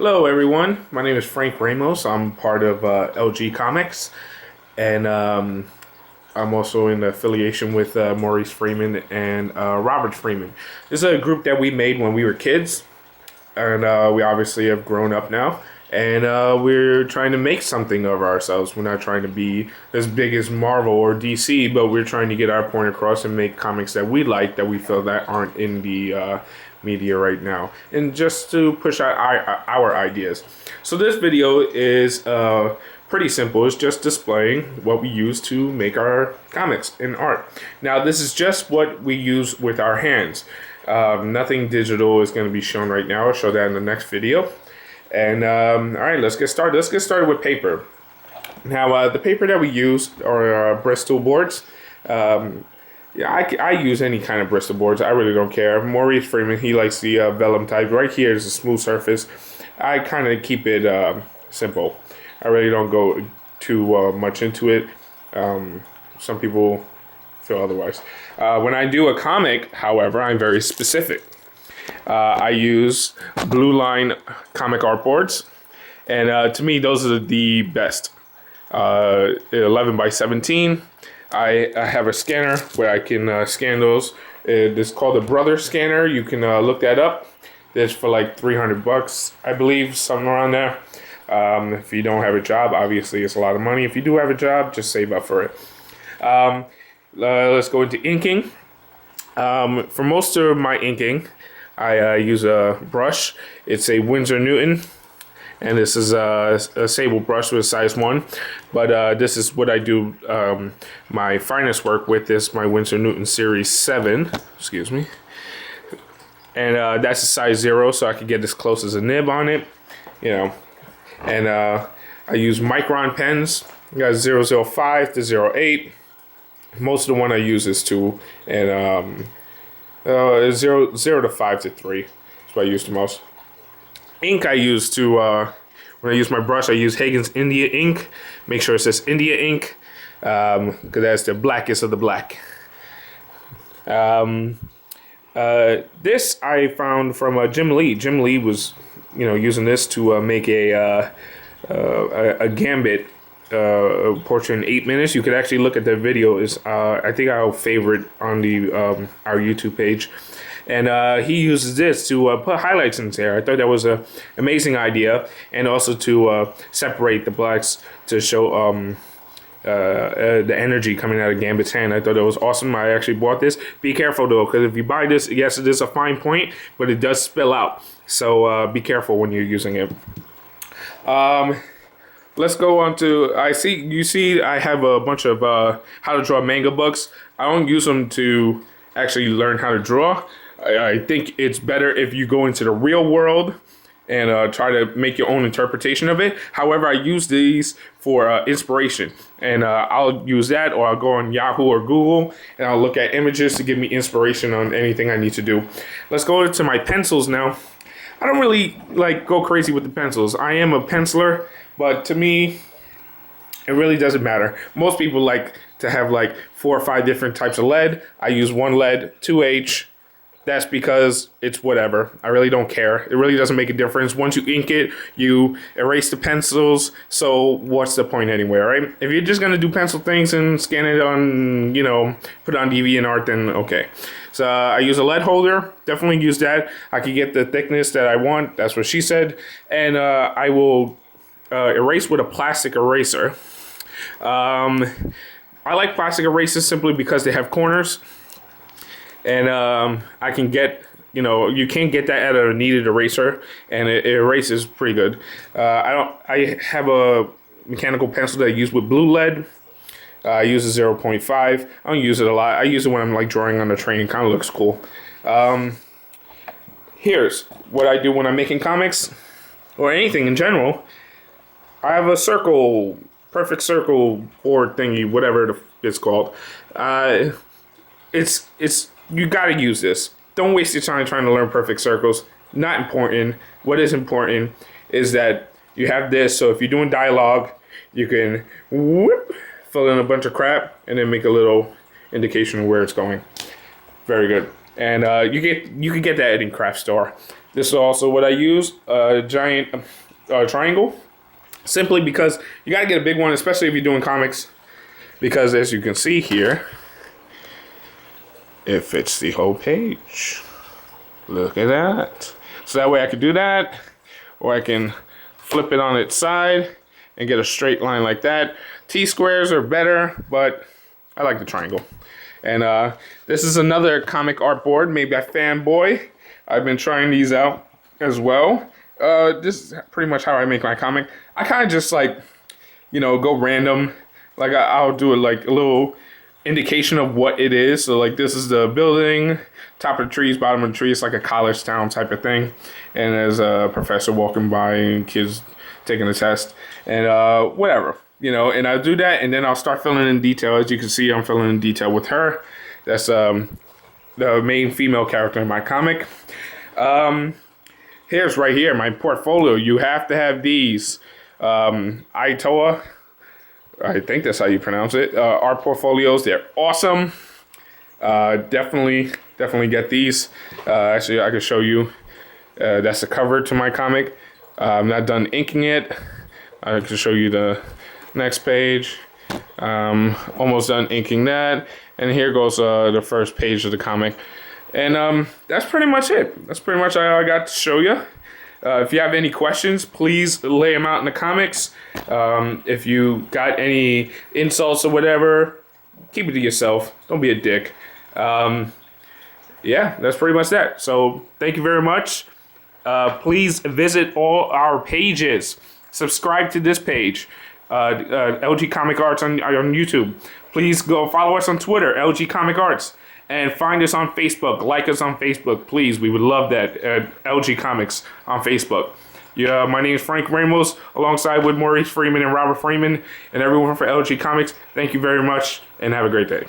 Hello, everyone. My name is Frank Ramos. I'm part of LG Comics, and I'm also in affiliation with Maurice Freeman and Robert Freeman. This is a group that we made when we were kids, and we obviously have grown up now, and we're trying to make something of ourselves. We're not trying to be as big as Marvel or DC, but we're trying to get our point across and make comics that we like, that we feel that aren't in the media right now, and just to push out our ideas. So this video is pretty simple. It's just displaying what we use to make our comics and art. Now, this is just what we use with our hands. Nothing digital is going to be shown right now. I'll show that in the next video. And all right, let's get started. Let's get started with paper. Now, the paper that we use are Bristol boards. Yeah, I use any kind of Bristol boards. I really don't care. Maurice Freeman, he likes the vellum type. Right here is a smooth surface. I kind of keep it simple. I really don't go too much into it. Some people feel otherwise. When I do a comic, however, I'm very specific. I use blue line comic art boards, and to me, those are the best. 11 by 17. I have a scanner where I can scan those. It's called a Brother scanner. You can look that up. It's for like $300, I believe, something around there. If you don't have a job, obviously it's a lot of money. If you do have a job, just save up for it. Let's go into inking. For most of my inking, I use a brush. It's a Winsor Newton. And this is a sable brush with size 1. But this is what I do my finest work with. This my Winsor Newton Series 7. Excuse me. And that's a size 0, so I can get as close as a nib on it. You know. And I use micron pens. I got 005 to 08. Most of the one I use is 2. And 0 to 5 to 3. That's what I use the most. Ink I use to, when I use my brush, I use Hagen's India ink. Make sure it says India ink, because that's the blackest of the black. This I found from Jim Lee. Jim Lee was, using this to make a Gambit portrait in 8 minutes. You could actually look at the video. I think I'll favorite on the our YouTube page. And he uses this to put highlights in his hair. I thought that was an amazing idea. And also to separate the blacks to show the energy coming out of Gambit's hand. I thought that was awesome. I actually bought this. Be careful, though, because if you buy this, yes, it is a fine point, but it does spill out. So be careful when you're using it. Let's go on to, you see I have a bunch of how to draw manga books. I don't use them to actually learn how to draw. I think it's better if you go into the real world and try to make your own interpretation of it. However, I use these for inspiration. And I'll use that, or I'll go on Yahoo or Google, and I'll look at images to give me inspiration on anything I need to do. Let's go to my pencils now. I don't really go crazy with the pencils. I am a penciler, but to me, it really doesn't matter. Most people like to have 4 or 5 different types of lead. I use one lead, 2H. That's because it's whatever. I really don't care. It really doesn't make a difference. Once you ink it, you erase the pencils. So what's the point anyway, right? If you're just going to do pencil things and scan it on, put it on DeviantArt, then okay. So I use a lead holder. Definitely use that. I can get the thickness that I want. That's what she said. And I will erase with a plastic eraser. I like plastic erasers simply because they have corners. And I can get, you can't get that out of a kneaded eraser, and it erases pretty good. I have a mechanical pencil that I use with blue lead. I use a 0.5. I don't use it a lot. I use it when I'm drawing on the train. It kind of looks cool. Here's what I do when I'm making comics, or anything in general. I have a circle, perfect circle board thingy, whatever it's called. You gotta use this. Don't waste your time trying to learn perfect circles. Not important. What is important is that you have this, so if you're doing dialogue, you can fill in a bunch of crap and then make a little indication of where it's going. Very good. and you can get that at any craft store. This is also what I use, a giant triangle, simply because you gotta get a big one, especially if you're doing comics, because as you can see here, it fits the whole page. Look at that. So that way I can do that, or I can flip it on its side and get a straight line like that. T-squares are better, but I like the triangle. And this is another comic art board made by Fanboy. I've been trying these out as well. This is pretty much how I make my comic. I kind of just like, you know, go random. Like I'll do like a little indication of what it is. So like this is the building, top of the trees, bottom of the tree. It's like a college town type of thing. And there's a professor walking by and kids taking a test and whatever, you know. And I'll do that, and then I'll start filling in detail. As you can see, I'm filling in detail with her. That's the main female character in my comic. Here's right here my portfolio. You have to have these. Itoa, I think that's how you pronounce it. Art portfolios, they're awesome. Definitely get these. Actually, I can show you. That's the cover to my comic. I'm not done inking it. I can show you the next page. Almost done inking that. And here goes the first page of the comic. And that's pretty much it. That's pretty much all I got to show you. If you have any questions, please lay them out in the comics. If you got any insults or whatever, keep it to yourself. Don't be a dick. Yeah, that's pretty much that. So thank you very much. Please visit all our pages. Subscribe to this page, LG Comic Arts on YouTube. Please go follow us on Twitter, LG Comic Arts. And find us on Facebook. Like us on Facebook, please. We would love that at LG Comics on Facebook. Yeah, my name is Frank Ramos, alongside with Maurice Freeman and Robert Freeman, and everyone for LG Comics. Thank you very much, and have a great day.